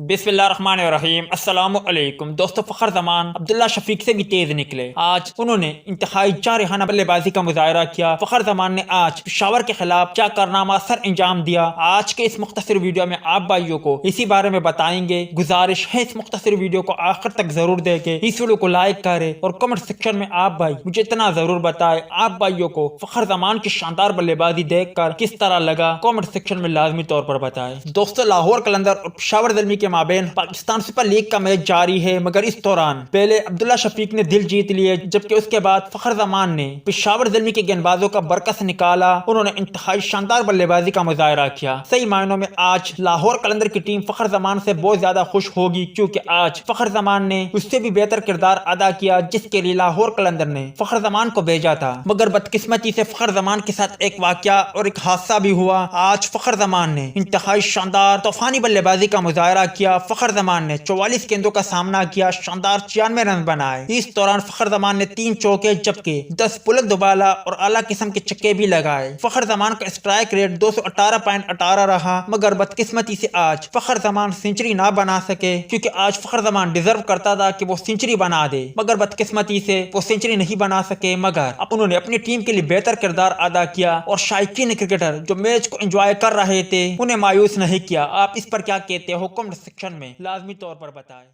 बिस्मिल्लाहिर्रहमानिर्रहीम। अस्सलाम वालेकुम दोस्तों। फखर जमान अब्दुल्ला शफीक से भी तेज निकले। आज उन्होंने इंतहाई जारहाना बल्लेबाजी का मुजाहरा किया। फखर जमान ने आज पेशावर के खिलाफ क्या कारनामा सर अंजाम दिया। आज के इस मुख्तसर वीडियो में आप भाइयों को इसी बारे में बताएंगे। गुजारिश है इस मुख्तसर वीडियो को आखिर तक जरूर देखें, इस वीडियो को लाइक करें और कमेंट सेक्शन में आप भाई मुझे इतना जरूर बताएं आप भाइयों को फखर जमान की शानदार बल्लेबाजी देखकर किस तरह लगा। कमेंट सेक्शन में लाजमी तौर पर बताएं। दोस्तों, लाहौर कलंदर और पेशावर ज़ल्मी के माबेन पाकिस्तान सुपर लीग का मैच जारी है, मगर इस दौरान पहले अब्दुल्ला शफीक ने दिल जीत लिए, जबकि उसके बाद फखर जमान ने पेशावर ज़ल्मी के गेंदबाजों का बरकस निकाला। उन्होंने इंतहाई शानदार बल्लेबाजी का मुजाहरा किया। सही मायनों में आज लाहौर कलंदर की टीम फखर जमान से बहुत ज्यादा खुश होगी, क्योंकि आज फखर जमान ने उससे भी बेहतर किरदार अदा किया जिसके लिए लाहौर कलंदर ने फखर जमान को भेजा था। मगर बदकिस्मती से फखर जमान के साथ एक वाकया और एक हादसा भी हुआ। आज फखर जमान ने इंतहाई शानदार तूफानी बल्लेबाजी का मुजाहरा किया। फखर जमान ने 44 गेंदों का सामना किया, शानदार 96 रन बनाए। इस दौरान फखर जमान ने 3 चौके जबकि 10 बुलंद दुबाला और आला किस्म के छक्के भी लगाए। फखर जमान का स्ट्राइक रेट 218.18 रहा, मगर बदकिस्मती से आज फखर जमान सेंचुरी ना बना सके, क्योंकि आज फखर जमान डिजर्व करता था कि वो सेंचुरी बना दे, मगर बदकिस्मती से वो सेंचुरी नहीं बना सके। मगर उन्होंने अपनी टीम के लिए बेहतर किरदार अदा किया और शायकीन क्रिकेटर जो मैच को एंजॉय कर रहे थे उन्हें मायूस नहीं किया। आप इस पर क्या कहते हो? कमेंट सेक्शन में लाजमी तौर पर बताएं।